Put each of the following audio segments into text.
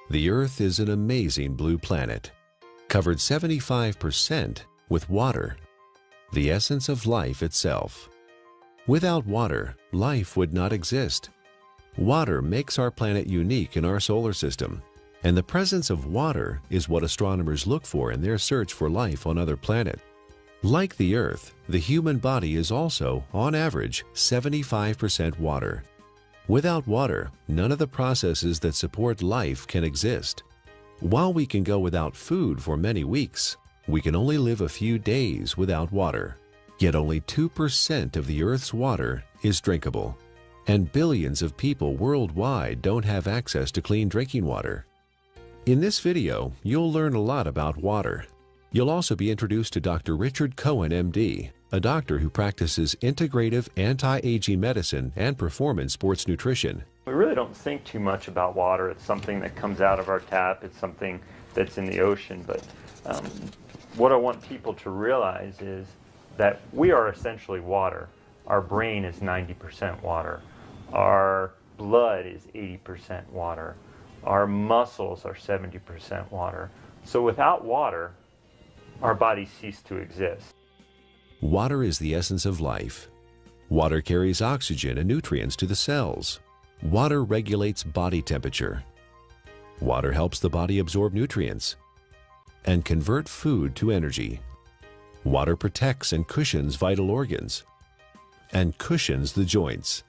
The Earth is an amazing blue planet, covered 75% with water, the essence of life itself. Without water, life would not exist. Water makes our planet unique in our solar system, and the presence of water is what astronomers look for in their search for life on other planets. Like the Earth, the human body is also, on average, 75% water. Without water, none of the processes that support life can exist. While we can go without food for many weeks, we can only live a few days without water. Yet only 2% of the Earth's water is drinkable, and billions of people worldwide don't have access to clean drinking water. In this video, you'll learn a lot about water. You'll also be introduced to Dr. Richard Cohen, MD, a doctor who practices integrative anti-aging medicine and performance sports nutrition. We really don't think too much about water. It's something that comes out of our tap. It's something that's in the ocean. But what I want people to realize is that we are essentially water. Our brain is 90% water. Our blood is 80% water. Our muscles are 70% water. So without water, our bodies cease to exist. Water is the essence of life. Water carries oxygen and nutrients to the cells. Water regulates body temperature. Water helps the body absorb nutrients and convert food to energy. Water protects and cushions vital organs and cushions the joints.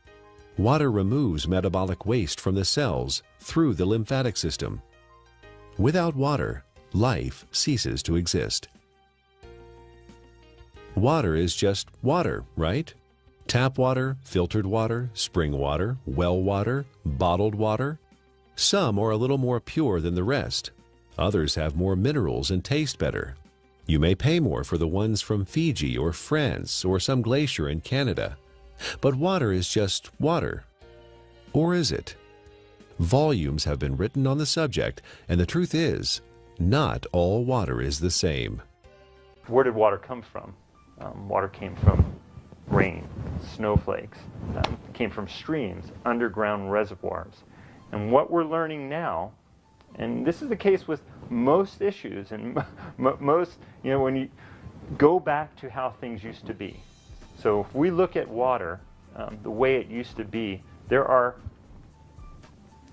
Water removes metabolic waste from the cells through the lymphatic system. Without water, life ceases to exist. Water is just water, right? Tap water, filtered water, spring water, well water, bottled water. Some are a little more pure than the rest. Others have more minerals and taste better. You may pay more for the ones from Fiji or France or some glacier in Canada. But water is just water. Or is it? Volumes have been written on the subject, and the truth is, not all water is the same. Where did water come from? Water came from rain, snowflakes, came from streams, underground reservoirs. And what we're learning now, and this is the case with most issues, and most, when you go back to how things used to be. So if we look at water, the way it used to be, there are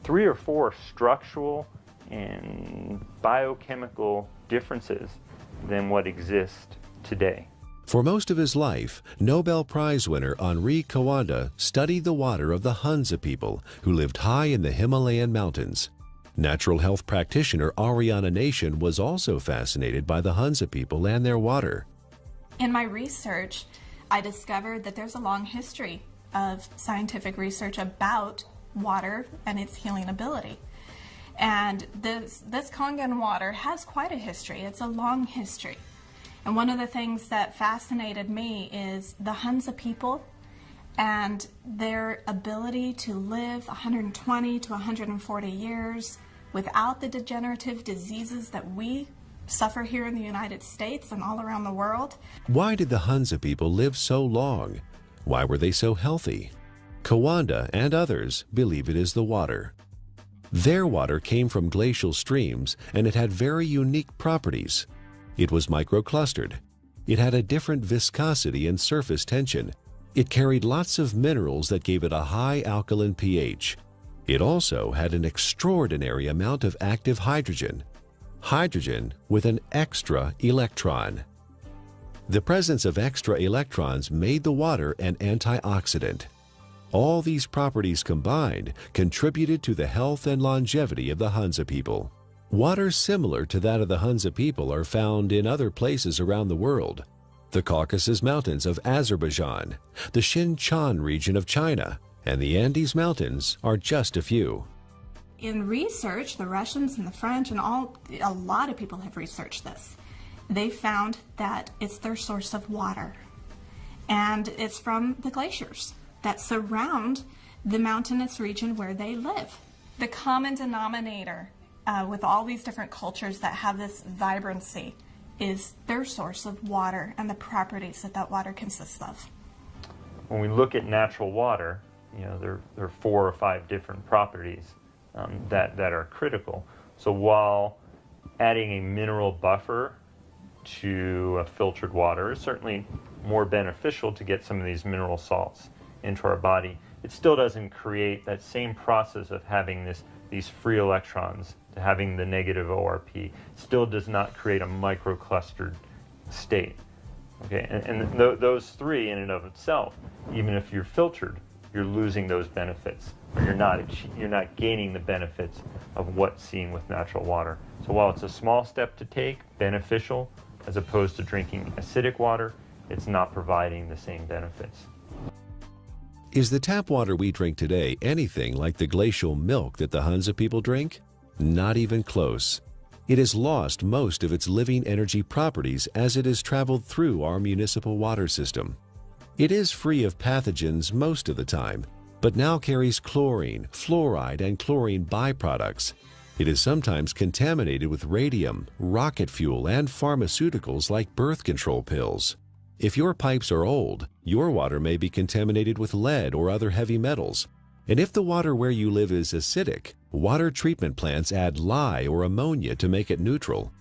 3 or 4 structural and biochemical differences than what exists today. For most of his life, Nobel Prize winner Henri Coanda studied the water of the Hunza people who lived high in the Himalayan mountains. Natural health practitioner Ariana Nation was also fascinated by the Hunza people and their water. In my research, I discovered that there's a long history of scientific research about water and its healing ability. And this Kangen water has quite a history. It's a long history. And one of the things that fascinated me is the Hunza people and their ability to live 120 to 140 years without the degenerative diseases that we suffer here in the United States and all around the world. Why did the Hunza people live so long? Why were they so healthy? Coanda and others believe it is the water. Their water came from glacial streams, and it had very unique properties. It was microclustered. It had a different viscosity and surface tension. It carried lots of minerals that gave it a high alkaline pH. It also had an extraordinary amount of active hydrogen. Hydrogen with an extra electron. The presence of extra electrons made the water an antioxidant. All these properties combined contributed to the health and longevity of the Hunza people. Water similar to that of the Hunza people are found in other places around the world. The Caucasus Mountains of Azerbaijan, the Xinjiang region of China, and the Andes Mountains are just a few. In research, the Russians and the French and a lot of people have researched this. They found that it's their source of water. And it's from the glaciers that surround the mountainous region where they live. The common denominator with all these different cultures that have this vibrancy is their source of water and the properties that that water consists of. When we look at natural water, there are 4 or 5 different properties that are critical. So while adding a mineral buffer to filtered water is certainly more beneficial to get some of these mineral salts into our body, it still doesn't create that same process of having these free electrons, to having the negative ORP. Still does not create a microclustered state. Okay, and those three in and of itself, even if you're filtered, you're losing those benefits, or you're not gaining the benefits of what's seen with natural water. So while it's a small step to take, beneficial, as opposed to drinking acidic water, it's not providing the same benefits. Is the tap water we drink today anything like the glacial milk that the Hunza people drink? Not even close. It has lost most of its living energy properties as it has traveled through our municipal water system. It is free of pathogens most of the time, but now carries chlorine, fluoride, and chlorine byproducts. It is sometimes contaminated with radium, rocket fuel, and pharmaceuticals like birth control pills. If your pipes are old, your water may be contaminated with lead or other heavy metals. And if the water where you live is acidic, water treatment plants add lye or ammonia to make it neutral.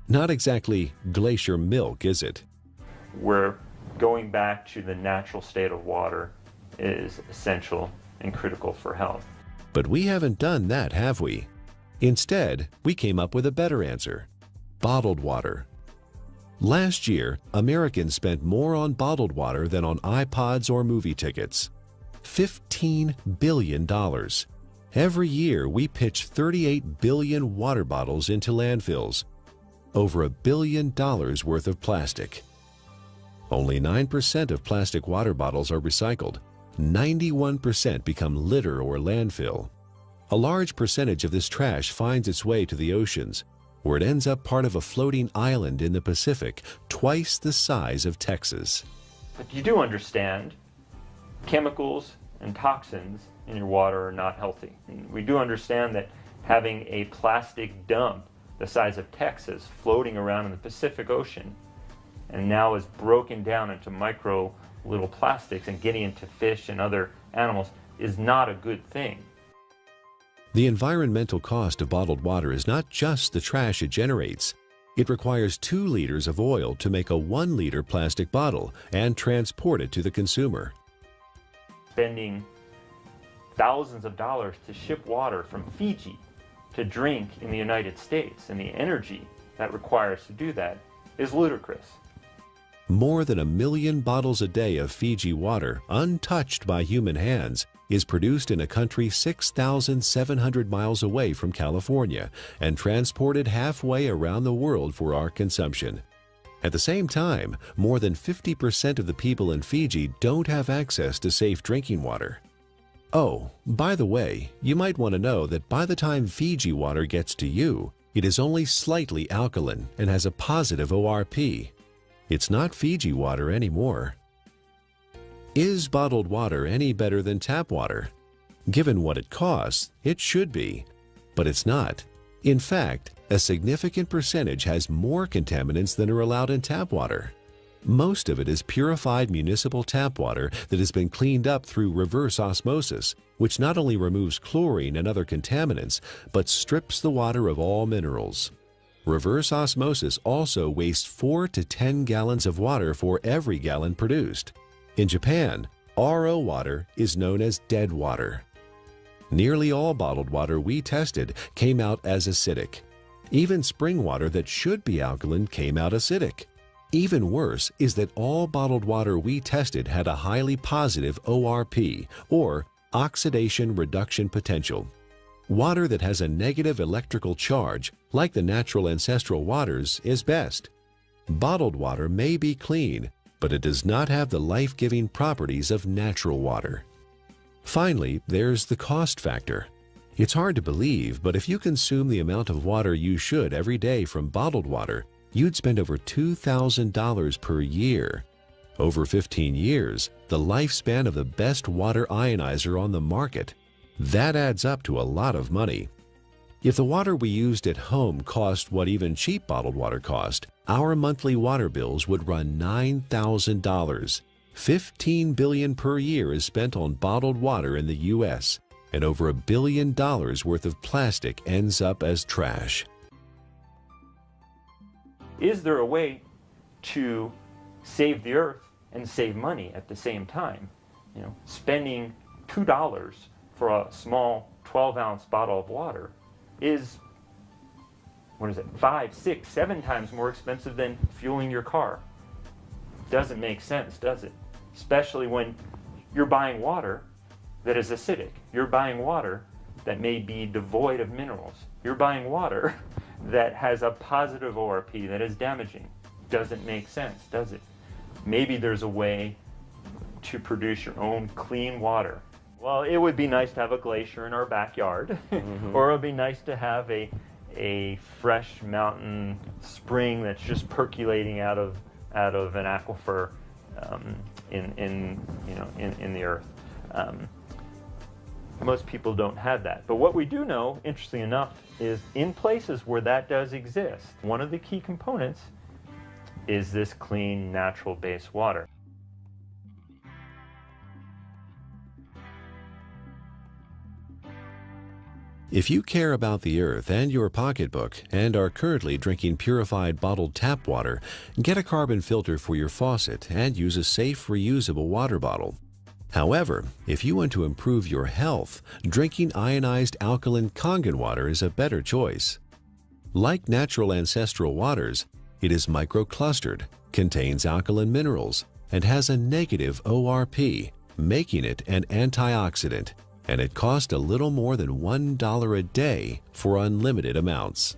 Not exactly glacier milk, is it? Where going back to the natural state of water is essential and critical for health. But we haven't done that, have we? Instead, we came up with a better answer: bottled water. Last year, Americans spent more on bottled water than on iPods or movie tickets. $15 billion. Every year, we pitch 38 billion water bottles into landfills. Over $1 billion worth of plastic. Only 9% of plastic water bottles are recycled. 91% become litter or landfill. A large percentage of this trash finds its way to the oceans, where it ends up part of a floating island in the Pacific, twice the size of Texas. But you do understand chemicals and toxins in your water are not healthy. And we do understand that having a plastic dump the size of Texas floating around in the Pacific Ocean and now is broken down into micro little plastics and getting into fish and other animals is not a good thing. The environmental cost of bottled water is not just the trash it generates. It requires 2 liters of oil to make a 1-liter plastic bottle and transport it to the consumer. Spending thousands of dollars to ship water from Fiji to drink in the United States, and the energy that requires to do that is ludicrous. More than 1 million bottles a day of Fiji water, untouched by human hands, is produced in a country 6,700 miles away from California and transported halfway around the world for our consumption. At the same time, more than 50% of the people in Fiji don't have access to safe drinking water. Oh, by the way, you might want to know that by the time Fiji water gets to you, it is only slightly alkaline and has a positive ORP. It's not Fiji water anymore. Is bottled water any better than tap water? Given what it costs, it should be, but it's not. In fact, a significant percentage has more contaminants than are allowed in tap water. Most of it is purified municipal tap water that has been cleaned up through reverse osmosis, which not only removes chlorine and other contaminants, but strips the water of all minerals. Reverse osmosis also wastes 4 to 10 gallons of water for every gallon produced. In Japan, RO water is known as dead water. Nearly all bottled water we tested came out as acidic. Even spring water that should be alkaline came out acidic. Even worse is that all bottled water we tested had a highly positive ORP, or oxidation reduction potential. Water that has a negative electrical charge, like the natural ancestral waters, is best. Bottled water may be clean, but it does not have the life-giving properties of natural water. Finally, there's the cost factor. It's hard to believe, but if you consume the amount of water you should every day from bottled water, you'd spend over $2,000 per year. Over 15 years, the lifespan of the best water ionizer on the market. That adds up to a lot of money. If the water we used at home cost what even cheap bottled water cost, our monthly water bills would run $9,000. $15 billion per year is spent on bottled water in the U.S. and over $1 billion worth of plastic ends up as trash. Is there a way to save the earth and save money at the same time? You know, spending $2 for a small 12-ounce bottle of water is, what is it, 5, 6, 7 times more expensive than fueling your car. Doesn't make sense, does it? Especially when you're buying water that is acidic. You're buying water that may be devoid of minerals. You're buying water that has a positive ORP that is damaging. Doesn't make sense, does it? Maybe there's a way to produce your own clean water. Well, it would be nice to have a glacier in our backyard, or it would be nice to have a fresh mountain spring that's just percolating out of an aquifer in the earth. Most people don't have that. But what we do know, interestingly enough, is in places where that does exist, one of the key components is this clean, natural-based water. If you care about the earth and your pocketbook and are currently drinking purified bottled tap water, get a carbon filter for your faucet and use a safe, reusable water bottle. However, if you want to improve your health, drinking ionized alkaline Kangen water is a better choice. Like natural ancestral waters, it is microclustered, contains alkaline minerals, and has a negative ORP, making it an antioxidant, and it costs a little more than $1 a day for unlimited amounts.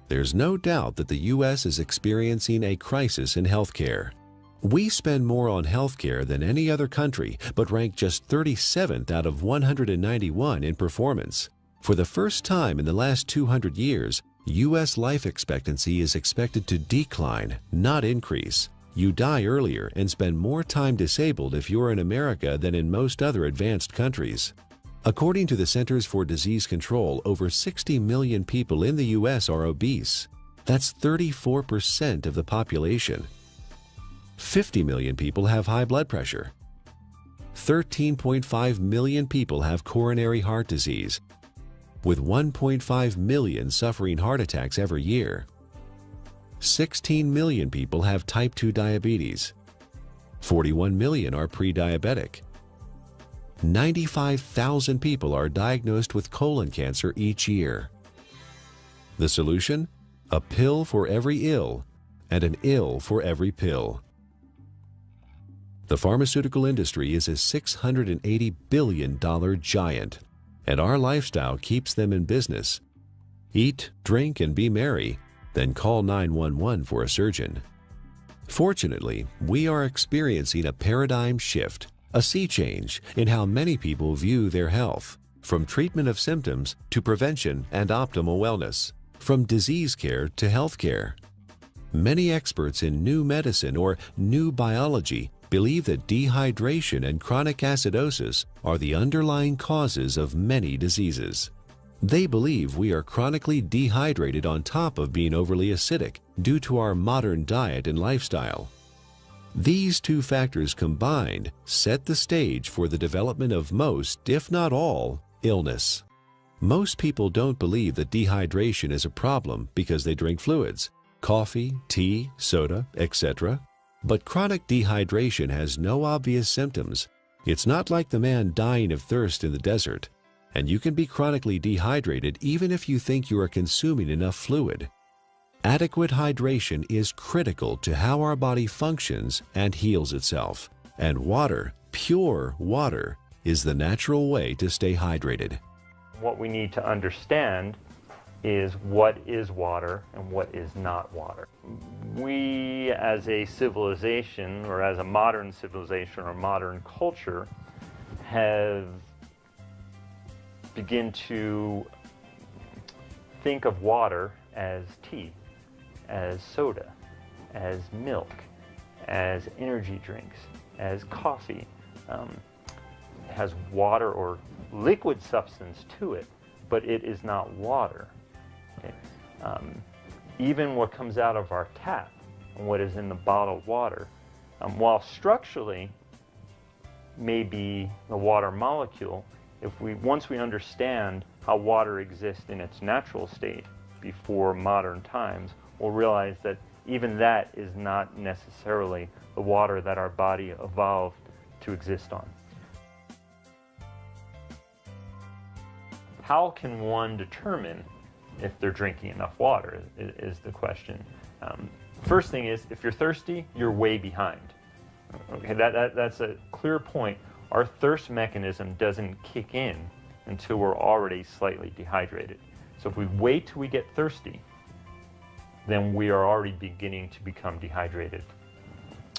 There's no doubt that the U.S. is experiencing a crisis in healthcare. We spend more on healthcare than any other country, but rank just 37th out of 191 in performance. For the first time in the last 200 years, U.S. life expectancy is expected to decline, not increase. You die earlier and spend more time disabled if you're in America than in most other advanced countries. According to the Centers for Disease Control, over 60 million people in the U.S. are obese. That's 34% of the population. 50 million people have high blood pressure. 13.5 million people have coronary heart disease, with 1.5 million suffering heart attacks every year. 16 million people have type 2 diabetes. 41 million are pre-diabetic. 95,000 people are diagnosed with colon cancer each year. The solution? A pill for every ill and an ill for every pill. The pharmaceutical industry is a $680 billion giant, and our lifestyle keeps them in business. Eat, drink, and be merry, then call 911 for a surgeon. Fortunately, we are experiencing a paradigm shift, a sea change in how many people view their health, from treatment of symptoms to prevention and optimal wellness, from disease care to health care. Many experts in new medicine or new biology believe that dehydration and chronic acidosis are the underlying causes of many diseases. They believe we are chronically dehydrated on top of being overly acidic due to our modern diet and lifestyle. These two factors combined set the stage for the development of most, if not all, illness. Most people don't believe that dehydration is a problem because they drink fluids, coffee, tea, soda, etc. But chronic dehydration has no obvious symptoms. It's not like the man dying of thirst in the desert, and you can be chronically dehydrated even if you think you are consuming enough fluid. Adequate hydration is critical to how our body functions and heals itself, and water, pure water, is the natural way to stay hydrated. What we need to understand is what is water and what is not water. We as a civilization, or as a modern civilization or modern culture, have begun to think of water as tea, as soda, as milk, as energy drinks, as coffee. It has water or liquid substance to it, but it is not water. Okay? Even what comes out of our tap and what is in the bottled water. While structurally may be the water molecule, once we understand how water exists in its natural state before modern times, we'll realize that even that is not necessarily the water that our body evolved to exist on. How can one determine if they're drinking enough water is the question. First thing is, if you're thirsty, you're way behind. Okay, that's a clear point. Our thirst mechanism doesn't kick in until we're already slightly dehydrated. So if we wait till we get thirsty, then we are already beginning to become dehydrated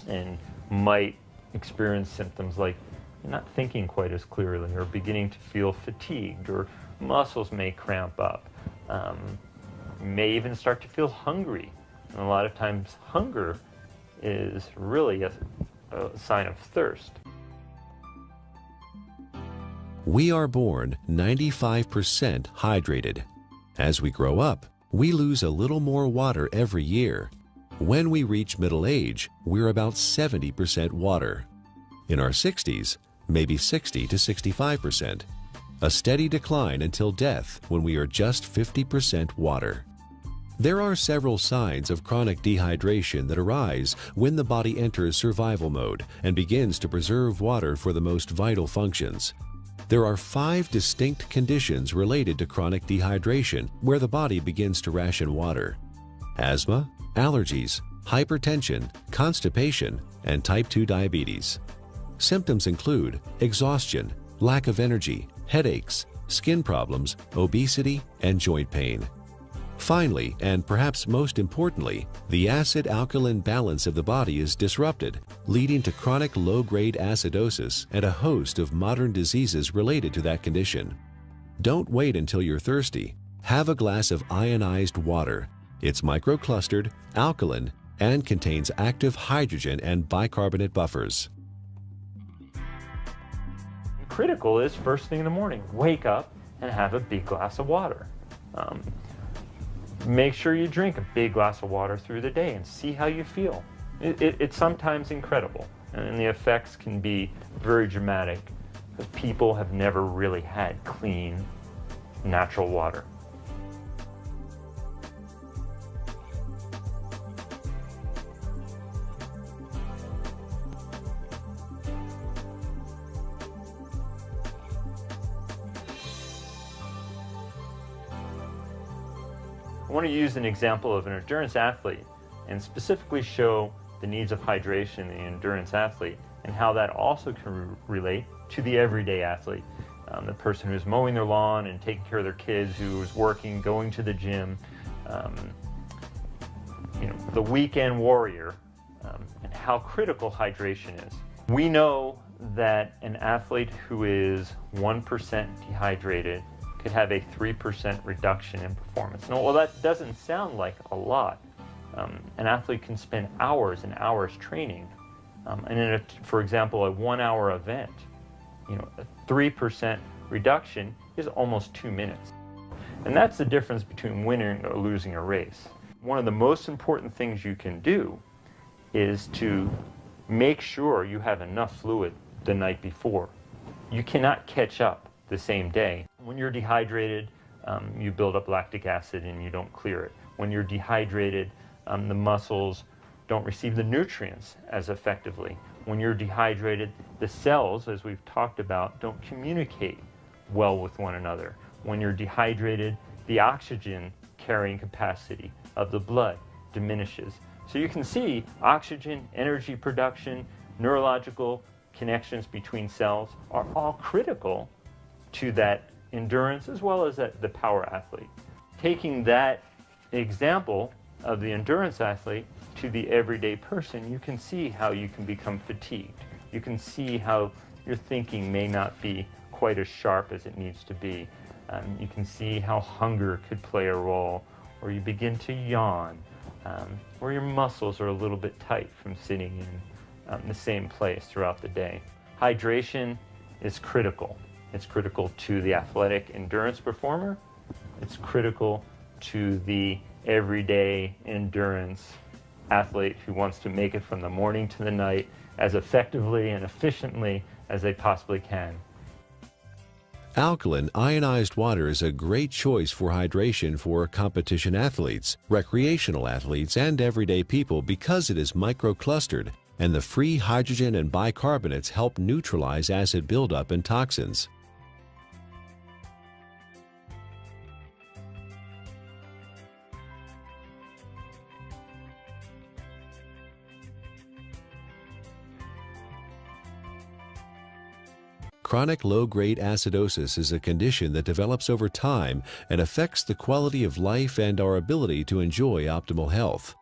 and might experience symptoms like not thinking quite as clearly, or beginning to feel fatigued, or muscles may cramp up. May even start to feel hungry. And a lot of times hunger is really a sign of thirst. We are born 95% hydrated. As we grow up, we lose a little more water every year. When we reach middle age, we're about 70% water. In our 60s, maybe 60 to 65%. A steady decline until death when we are just 50% water. There are several signs of chronic dehydration that arise when the body enters survival mode and begins to preserve water for the most vital functions. There are 5 distinct conditions related to chronic dehydration where the body begins to ration water: asthma, allergies, hypertension, constipation, and type 2 diabetes. Symptoms include exhaustion, lack of energy, headaches, skin problems, obesity, and joint pain. Finally, and perhaps most importantly, the acid-alkaline balance of the body is disrupted, leading to chronic low-grade acidosis and a host of modern diseases related to that condition. Don't wait until you're thirsty. Have a glass of ionized water. It's microclustered, alkaline, and contains active hydrogen and bicarbonate buffers. Critical is first thing in the morning. Wake up and have a big glass of water. Make sure you drink a big glass of water through the day and see how you feel. It's sometimes incredible, and the effects can be very dramatic because people have never really had clean, natural water. I want to use an example of an endurance athlete and specifically show the needs of hydration in the endurance athlete and how that also can relate to the everyday athlete. The person who's mowing their lawn and taking care of their kids, who is working, going to the gym, the weekend warrior, and how critical hydration is. We know that an athlete who is 1% dehydrated could have a 3% reduction in performance. Now, well, that doesn't sound like a lot. An athlete can spend hours and hours training, and in for example, a 1-hour event, a 3% reduction is almost 2 minutes. And that's the difference between winning or losing a race. One of the most important things you can do is to make sure you have enough fluid the night before. You cannot catch up the same day. When you're dehydrated, you build up lactic acid and you don't clear it. When you're dehydrated, the muscles don't receive the nutrients as effectively. When you're dehydrated, the cells, as we've talked about, don't communicate well with one another. When you're dehydrated, the oxygen carrying capacity of the blood diminishes. So you can see oxygen, energy production, neurological connections between cells are all critical to that endurance as well as the power athlete. Taking that example of the endurance athlete to the everyday person, you can see how you can become fatigued. You can see how your thinking may not be quite as sharp as it needs to be. You can see how hunger could play a role, or you begin to yawn, or your muscles are a little bit tight from sitting in the same place throughout the day. Hydration is critical. It's critical to the athletic endurance performer. It's critical to the everyday endurance athlete who wants to make it from the morning to the night as effectively and efficiently as they possibly can. Alkaline ionized water is a great choice for hydration for competition athletes, recreational athletes, and everyday people because it is microclustered, and the free hydrogen and bicarbonates help neutralize acid buildup and toxins. Chronic low-grade acidosis is a condition that develops over time and affects the quality of life and our ability to enjoy optimal health.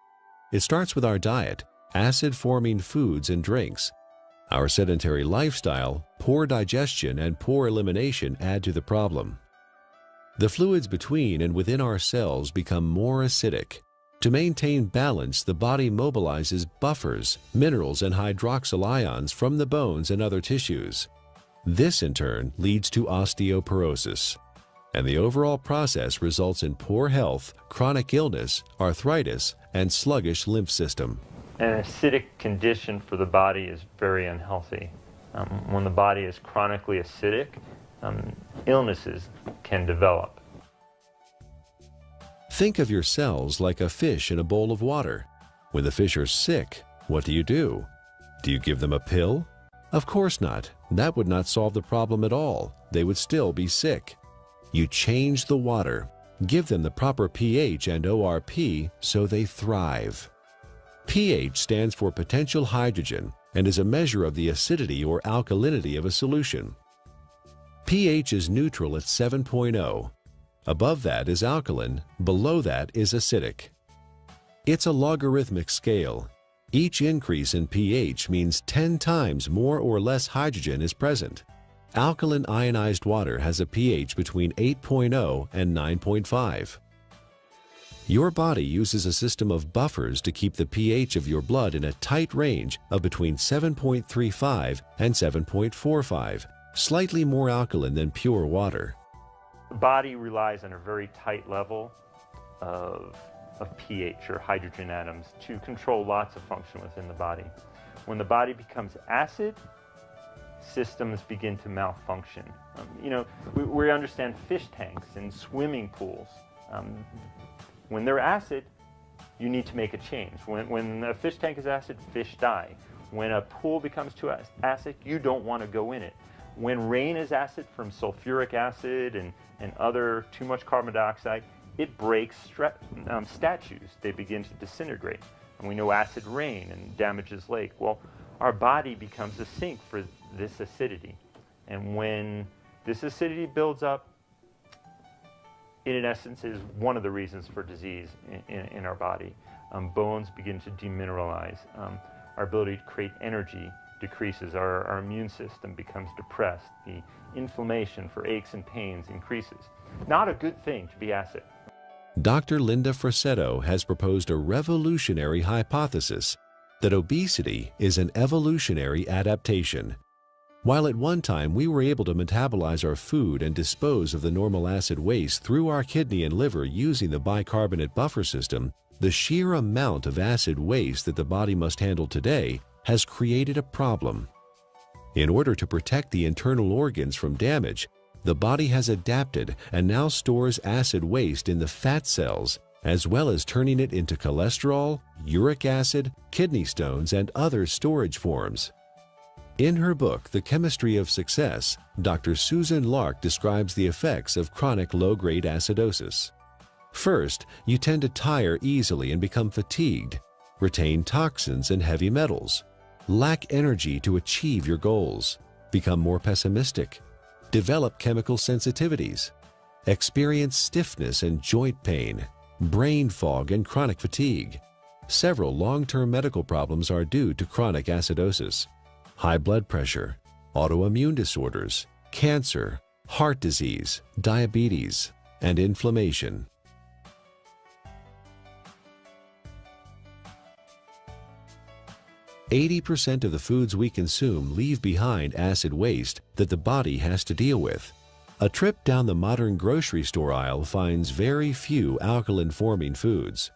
It starts with our diet, acid-forming foods and drinks. Our sedentary lifestyle, poor digestion, and poor elimination add to the problem. The fluids between and within our cells become more acidic. To maintain balance, the body mobilizes buffers, minerals, and hydroxyl ions from the bones and other tissues. This, in turn, leads to osteoporosis, and the overall process results in poor health, chronic illness, arthritis, and sluggish lymph system. An acidic condition for the body is very unhealthy. When the body is chronically acidic, illnesses can develop. Think of your cells like a fish in a bowl of water. When the fish are sick, what do? Do you give them a pill? Of course not. That would not solve the problem at all. They would still be sick. You change the water, give them the proper pH and ORP so they thrive. pH stands for potential hydrogen and is a measure of the acidity or alkalinity of a solution. pH is neutral at 7.0. Above that is alkaline, below that is acidic. It's a logarithmic scale. Each increase in pH means 10 times more or less hydrogen is present. Alkaline ionized water has a pH between 8.0 and 9.5. Your body uses a system of buffers to keep the pH of your blood in a tight range of between 7.35 and 7.45, slightly more alkaline than pure water. The body relies on a very tight level of pH, or hydrogen atoms, to control lots of function within the body. When the body becomes acid, systems begin to malfunction. We understand fish tanks and swimming pools. When they're acid, you need to make a change. When a fish tank is acid, fish die. When a pool becomes too acid, you don't want to go in it. When rain is acid from sulfuric acid and other too much carbon dioxide, it breaks statues. They begin to disintegrate. And we know acid rain and damages lake. Well, our body becomes a sink for this acidity. And when this acidity builds up, it in essence is one of the reasons for disease in our body. Bones begin to demineralize. Our ability to create energy decreases. Our immune system becomes depressed. The inflammation for aches and pains increases. Not a good thing to be acid. Dr. Linda Frassetto has proposed a revolutionary hypothesis that obesity is an evolutionary adaptation. While at one time we were able to metabolize our food and dispose of the normal acid waste through our kidney and liver using the bicarbonate buffer system, the sheer amount of acid waste that the body must handle today has created a problem. In order to protect the internal organs from damage, the body has adapted and now stores acid waste in the fat cells, as well as turning it into cholesterol, uric acid, kidney stones, and other storage forms. In her book, The Chemistry of Success, Dr. Susan Lark describes the effects of chronic low-grade acidosis. First, you tend to tire easily and become fatigued, retain toxins and heavy metals, lack energy to achieve your goals, become more pessimistic, develop chemical sensitivities, experience stiffness and joint pain, brain fog, and chronic fatigue. Several long-term medical problems are due to chronic acidosis: high blood pressure, autoimmune disorders, cancer, heart disease, diabetes, and inflammation. %80 of the foods we consume leave behind acid waste that the body has to deal with. A trip down the modern grocery store aisle finds very few alkaline-forming foods.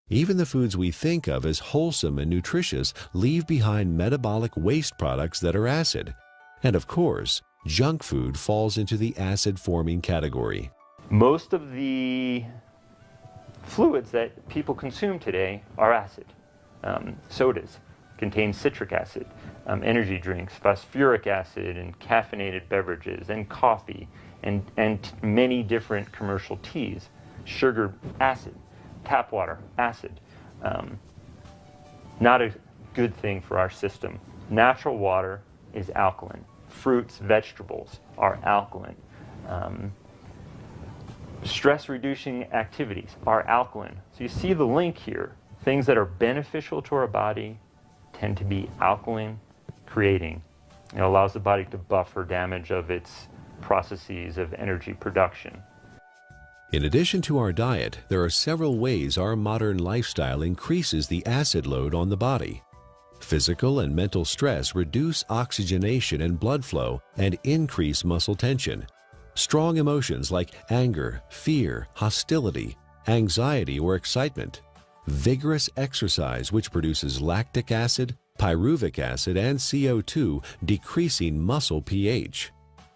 Even the foods we think of as wholesome and nutritious leave behind metabolic waste products that are acid. And of course, junk food falls into the acid-forming category. Most of the fluids that people consume today are acid. Sodas contain citric acid, energy drinks, phosphoric acid, and caffeinated beverages, and coffee, and many different commercial teas. Sugar, acid. Tap water, acid. Not a good thing for our system. Natural water is alkaline. Fruits, vegetables are alkaline. Stress-reducing activities are alkaline. So you see the link here. Things that are beneficial to our body tend to be alkaline creating. It allows the body to buffer damage of its processes of energy production. In addition to our diet, there are several ways our modern lifestyle increases the acid load on the body. Physical and mental stress reduce oxygenation and blood flow and increase muscle tension. Strong emotions like anger, fear, hostility, anxiety, or excitement. Vigorous exercise, which produces lactic acid, pyruvic acid, and CO2, decreasing muscle pH.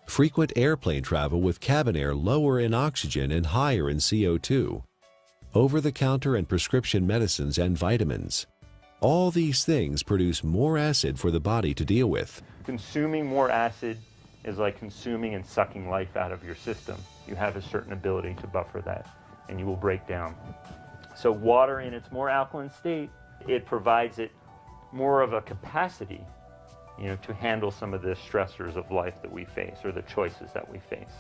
Frequent airplane travel with cabin air lower in oxygen and higher in CO2. Over-the-counter and prescription medicines and vitamins. All these things produce more acid for the body to deal with. Consuming more acid is like consuming and sucking life out of your system. You have a certain ability to buffer that, and you will break down. So water in its more alkaline state, it provides it more of a capacity, to handle some of the stressors of life that we face, or the choices that we face.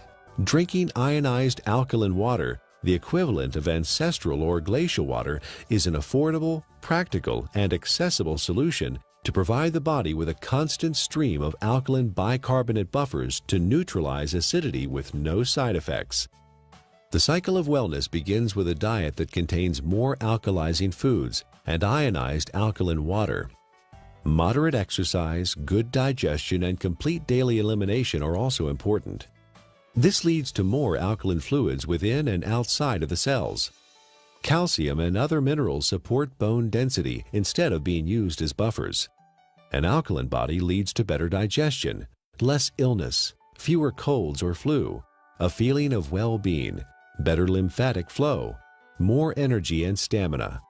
Drinking ionized alkaline water, the equivalent of ancestral or glacial water, is an affordable, practical, and accessible solution to provide the body with a constant stream of alkaline bicarbonate buffers to neutralize acidity with no side effects. The cycle of wellness begins with a diet that contains more alkalizing foods and ionized alkaline water. Moderate exercise, good digestion, and complete daily elimination are also important. This leads to more alkaline fluids within and outside of the cells. Calcium and other minerals support bone density instead of being used as buffers. An alkaline body leads to better digestion, less illness, fewer colds or flu, a feeling of well-being, better lymphatic flow, more energy and stamina.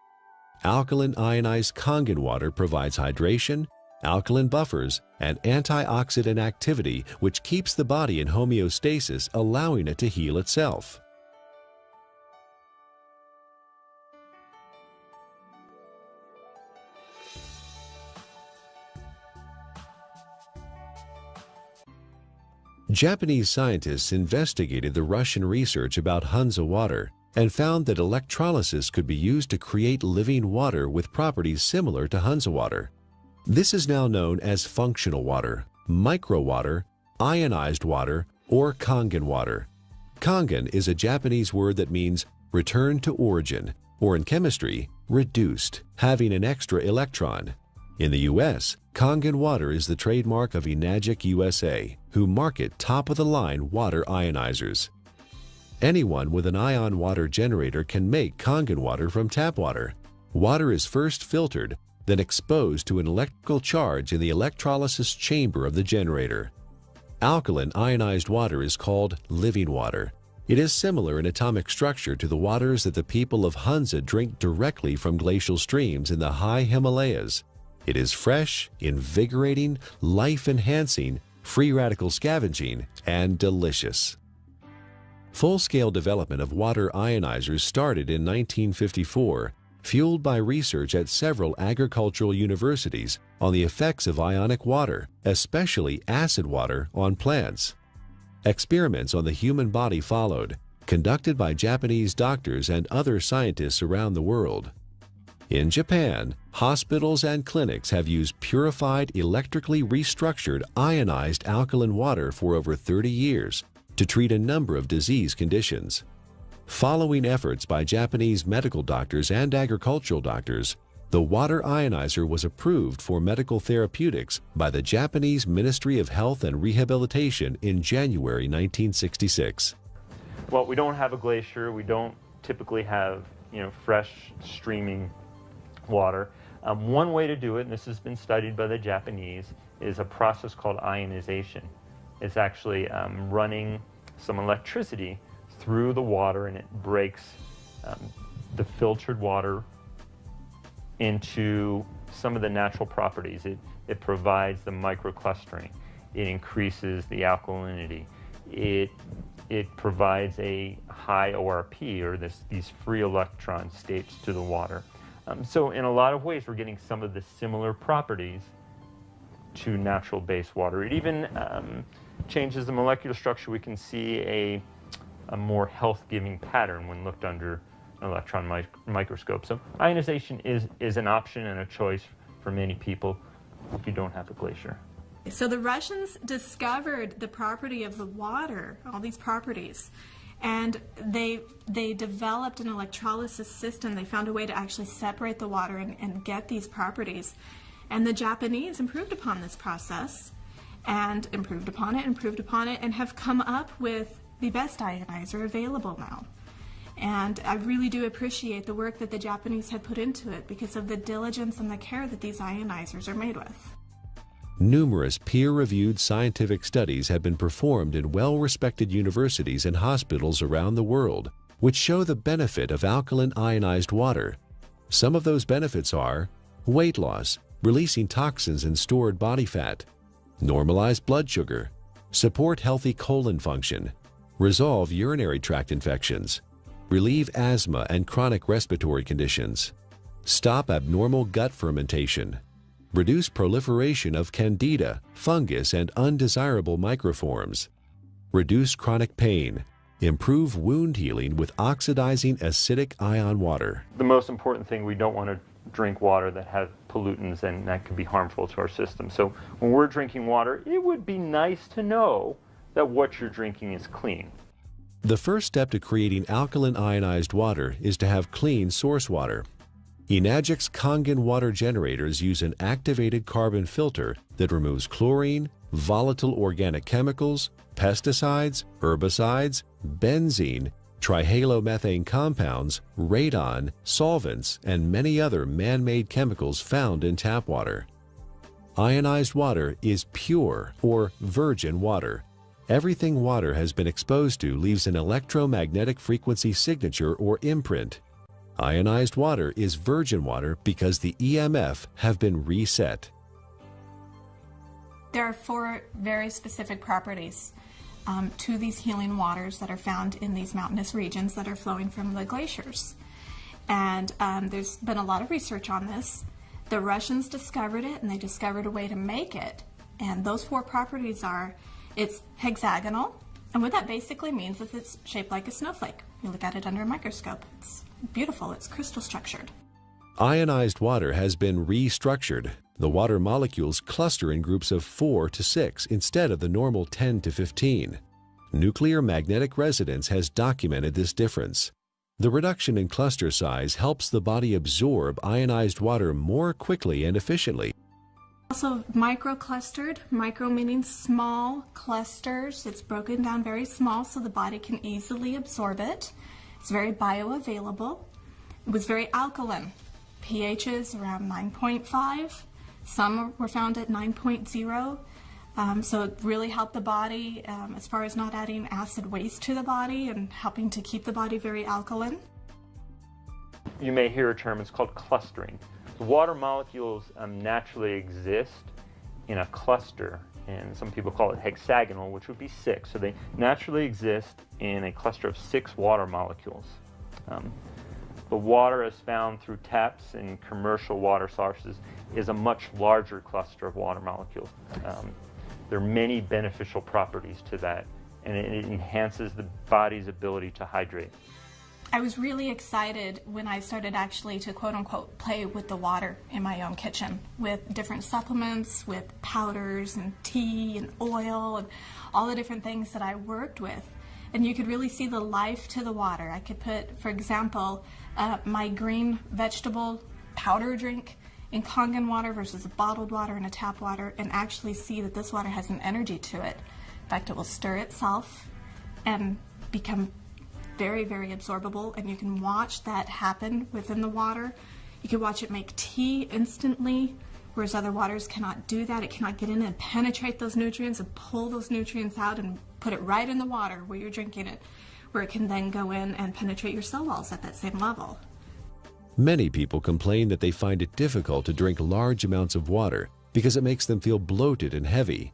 Alkaline ionized Kangen water provides hydration, alkaline buffers, and antioxidant activity, which keeps the body in homeostasis, allowing it to heal itself. Japanese scientists investigated the Russian research about Hansa water and found that electrolysis could be used to create living water with properties similar to Hansa water. This is now known as functional water, micro water, ionized water, or Kangen water. Kangen is a Japanese word that means return to origin, or in chemistry, reduced, having an extra electron. In the U.S., Kangen water is the trademark of Enagic USA, who market top-of-the-line water ionizers. Anyone with an ion water generator can make Kangen water from tap water. Water is first filtered, then exposed to an electrical charge in the electrolysis chamber of the generator. Alkaline ionized water is called living water. It is similar in atomic structure to the waters that the people of Hansa drink directly from glacial streams in the high Himalayas. It is fresh, invigorating, life-enhancing, free radical scavenging, and delicious. Full-scale development of water ionizers started in 1954, fueled by research at several agricultural universities on the effects of ionic water, especially acid water, on plants. Experiments on the human body followed, conducted by Japanese doctors and other scientists around the world. In Japan, hospitals and clinics have used purified, electrically restructured, ionized alkaline water for over 30 years to treat a number of disease conditions. Following efforts by Japanese medical doctors and agricultural doctors, the water ionizer was approved for medical therapeutics by the Japanese Ministry of Health and Rehabilitation in January 1966. Well, we don't have a glacier. We don't typically have fresh streaming water. One way to do it, and this has been studied by the Japanese, is a process called ionization. It's actually running some electricity through the water, and it breaks the filtered water into some of the natural properties. It provides the microclustering. It increases the alkalinity. It provides a high ORP, or these free electron states, to the water. So in a lot of ways, we're getting some of the similar properties to natural base water. It even changes the molecular structure. We can see a more health-giving pattern when looked under an electron microscope. So ionization is an option and a choice for many people if you don't have a glacier. So the Russians discovered the property of the water, all these properties, and they developed an electrolysis system. They found a way to actually separate the water and get these properties. And the Japanese improved upon this process and improved upon it, and have come up with the best ionizer available now. And I really do appreciate the work that the Japanese had put into it because of the diligence and the care that these ionizers are made with. Numerous peer-reviewed scientific studies have been performed in well-respected universities and hospitals around the world, which show the benefit of alkaline ionized water. Some of those benefits are weight loss, releasing toxins and stored body fat, normalize blood sugar, support healthy colon function, resolve urinary tract infections, relieve asthma and chronic respiratory conditions, stop abnormal gut fermentation, reduce proliferation of candida, fungus, and undesirable microforms, reduce chronic pain, improve wound healing with oxidizing acidic ion water. The most important thing, we don't want to drink water that has pollutants, and that can be harmful to our system. So when we're drinking water, it would be nice to know that what you're drinking is clean. The first step to creating alkaline ionized water is to have clean source water. Enagic's Kangen water generators use an activated carbon filter that removes chlorine, volatile organic chemicals, pesticides, herbicides, benzene, trihalomethane compounds, radon, solvents, and many other man-made chemicals found in tap water. Ionized water is pure or virgin water. Everything water has been exposed to leaves an electromagnetic frequency signature or imprint. Ionized water is virgin water because the EMF have been reset. There are 4 very specific properties to these healing waters that are found in these mountainous regions that are flowing from the glaciers. And there's been a lot of research on this. The Russians discovered it, and they discovered a way to make it. And those 4 properties are, it's hexagonal, and what that basically means is it's shaped like a snowflake. You look at it under a microscope. It's beautiful. It's crystal structured. Ionized water has been restructured. The water molecules cluster in groups of 4 to 6 instead of the normal 10 to 15. Nuclear magnetic resonance has documented this difference. The reduction in cluster size helps the body absorb ionized water more quickly and efficiently. Also microclustered, micro meaning small clusters. It's broken down very small so the body can easily absorb it. It's very bioavailable. It was very alkaline. pHs around 9.5. Some were found at 9.0. So it really helped the body as far as not adding acid waste to the body and helping to keep the body very alkaline. You may hear a term, it's called clustering. The water molecules naturally exist in a cluster, and some people call it hexagonal, which would be 6. So they naturally exist in a cluster of 6 water molecules. The water as found through taps and commercial water sources is a much larger cluster of water molecules. There are many beneficial properties to that, and it enhances the body's ability to hydrate. I was really excited when I started actually to quote-unquote play with the water in my own kitchen with different supplements, with powders and tea and oil and all the different things that I worked with. And you could really see the life to the water. I could put, for example, my green vegetable powder drink in Kangen water versus a bottled water and a tap water, and actually see that this water has an energy to it. In fact, it will stir itself and become very, very absorbable, and you can watch that happen within the water. You can watch it make tea instantly, whereas other waters cannot do that. It cannot get in and penetrate those nutrients and pull those nutrients out and put it right in the water where you're drinking it, where it can then go in and penetrate your cell walls at that same level. Many people complain that they find it difficult to drink large amounts of water because it makes them feel bloated and heavy.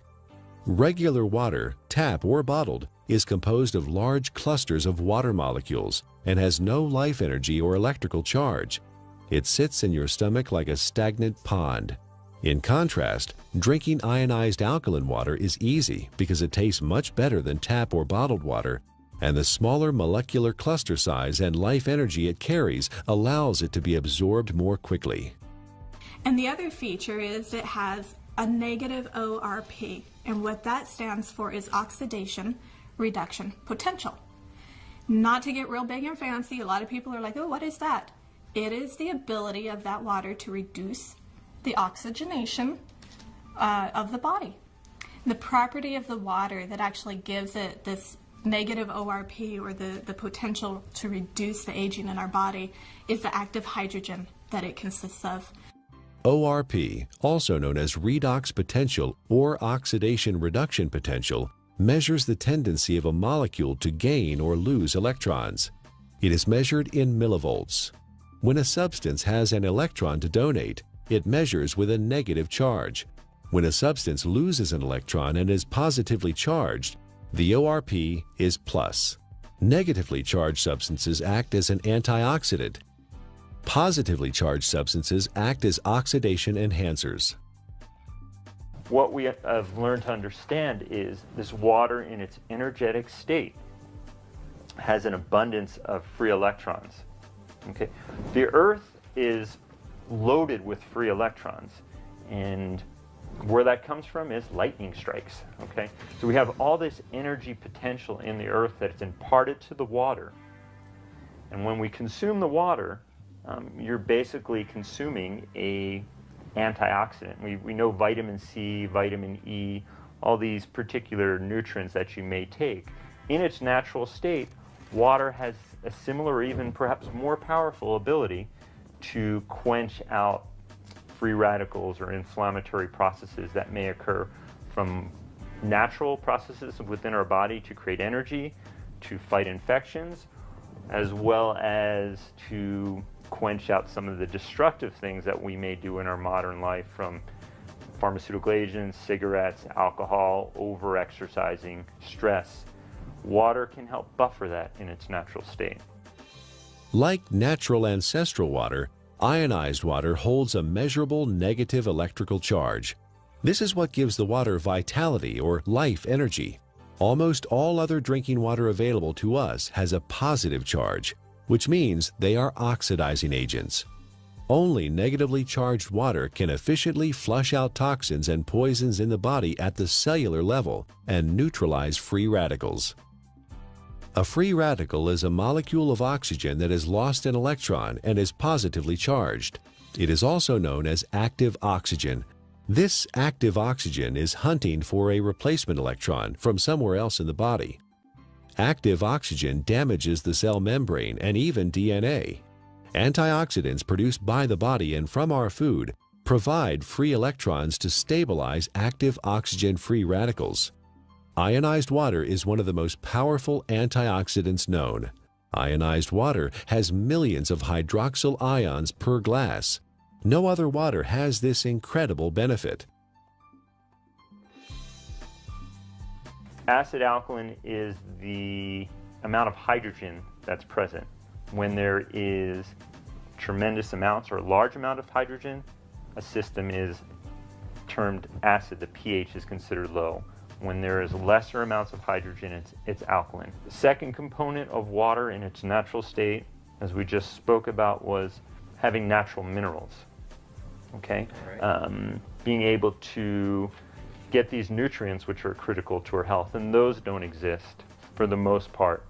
Regular water, tap or bottled, is composed of large clusters of water molecules and has no life energy or electrical charge. It sits in your stomach like a stagnant pond. In contrast, drinking ionized alkaline water is easy because it tastes much better than tap or bottled water, and the smaller molecular cluster size and life energy it carries allows it to be absorbed more quickly. And the other feature is it has a negative ORP, and what that stands for is oxidation reduction potential. Not to get real big and fancy, a lot of people are like, oh, what is that? It is the ability of that water to reduce the oxygenation of the body. The property of the water that actually gives it this negative ORP, or the potential to reduce the aging in our body, is the active hydrogen that it consists of. ORP, also known as redox potential or oxidation reduction potential, measures the tendency of a molecule to gain or lose electrons. It is measured in millivolts. When a substance has an electron to donate, it measures with a negative charge. When a substance loses an electron and is positively charged, the ORP is plus. Negatively charged substances act as an antioxidant. Positively charged substances act as oxidation enhancers. What we have learned to understand is this water in its energetic state has an abundance of free electrons. Okay? The Earth is loaded with free electrons, and where that comes from is lightning strikes. Okay? So we have all this energy potential in the Earth that's imparted to the water, and when we consume the water, you're basically consuming a antioxidant. We know vitamin C, vitamin E, all these particular nutrients that you may take. In its natural state, water has a similar, or even perhaps more powerful ability to quench out free radicals or inflammatory processes that may occur from natural processes within our body to create energy, to fight infections, as well as to quench out some of the destructive things that we may do in our modern life, from pharmaceutical agents, cigarettes, alcohol, over-exercising, stress. Water can help buffer that in its natural state. Like natural ancestral water, ionized water holds a measurable negative electrical charge. This is what gives the water vitality or life energy. Almost all other drinking water available to us has a positive charge, which means they are oxidizing agents. Only negatively charged water can efficiently flush out toxins and poisons in the body at the cellular level and neutralize free radicals. A free radical is a molecule of oxygen that has lost an electron and is positively charged. It is also known as active oxygen. This active oxygen is hunting for a replacement electron from somewhere else in the body. Active oxygen damages the cell membrane and even DNA. Antioxidants produced by the body and from our food provide free electrons to stabilize active oxygen-free radicals. Ionized water is one of the most powerful antioxidants known. Ionized water has millions of hydroxyl ions per glass. No other water has this incredible benefit. Acid alkaline is the amount of hydrogen that's present. When there is tremendous amounts or a large amount of hydrogen, a system is termed acid. The pH is considered low. When there is lesser amounts of hydrogen, it's alkaline. The second component of water in its natural state, as we just spoke about, was having natural minerals. Okay? Being able to get these nutrients which are critical to our health, and those don't exist for the most part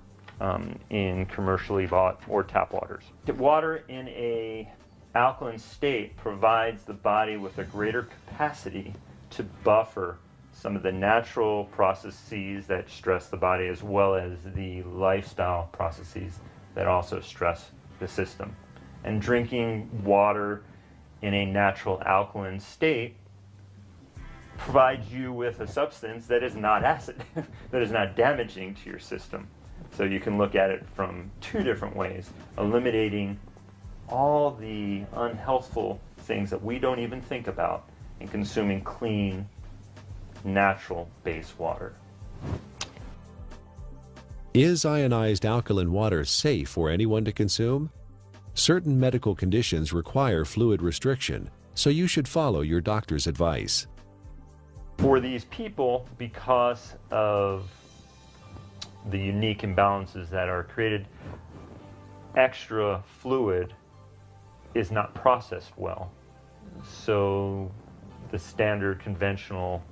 in commercially bought or tap waters. Water in a alkaline state provides the body with a greater capacity to buffer some of the natural processes that stress the body, as well as the lifestyle processes that also stress the system. And drinking water in a natural alkaline state provides you with a substance that is not acid, that is not damaging to your system. So you can look at it from two different ways, eliminating all the unhealthful things that we don't even think about and consuming clean, natural base water. Is ionized alkaline water safe for anyone to consume? Certain medical conditions require fluid restriction, so you should follow your doctor's advice. For these people, because of the unique imbalances that are created, extra fluid is not processed well. So the standard conventional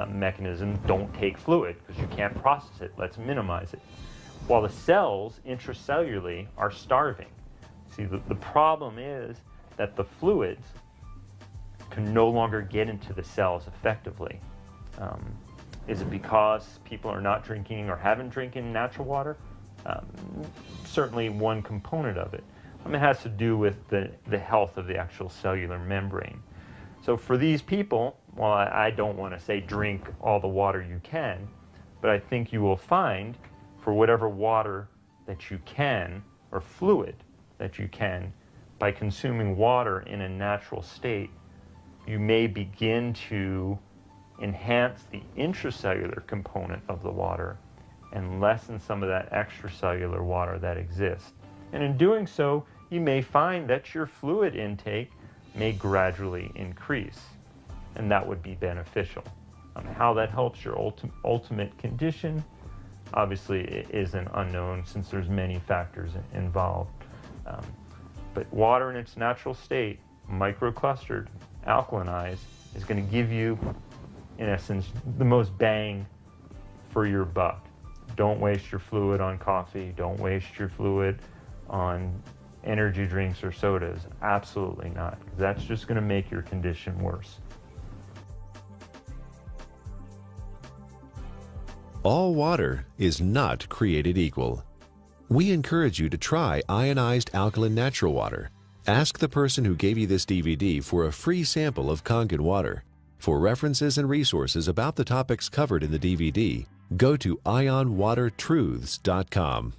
mechanism, don't take fluid because you can't process it. Let's minimize it. While the cells intracellularly are starving. See, the problem is that the fluids can no longer get into the cells effectively. Is it because people are not drinking or haven't drinking natural water? Certainly one component of it. It has to do with the health of the actual cellular membrane. So for these people, well, I don't want to say drink all the water you can, but I think you will find for whatever water that you can, or fluid that you can, by consuming water in a natural state, you may begin to enhance the intracellular component of the water and lessen some of that extracellular water that exists. And in doing so, you may find that your fluid intake may gradually increase, and that would be beneficial. How that helps your ultimate condition, obviously it is an unknown since there's many factors involved. But water in its natural state, microclustered, alkalinized, is going to give you, in essence, the most bang for your buck. Don't waste your fluid on coffee. Don't waste your fluid on energy drinks or sodas. Absolutely not. That's just going to make your condition worse. All water is not created equal. We encourage you to try ionized alkaline natural water. Ask the person who gave you this DVD for a free sample of Kangen water. For references and resources about the topics covered in the DVD, go to ionwatertruths.com.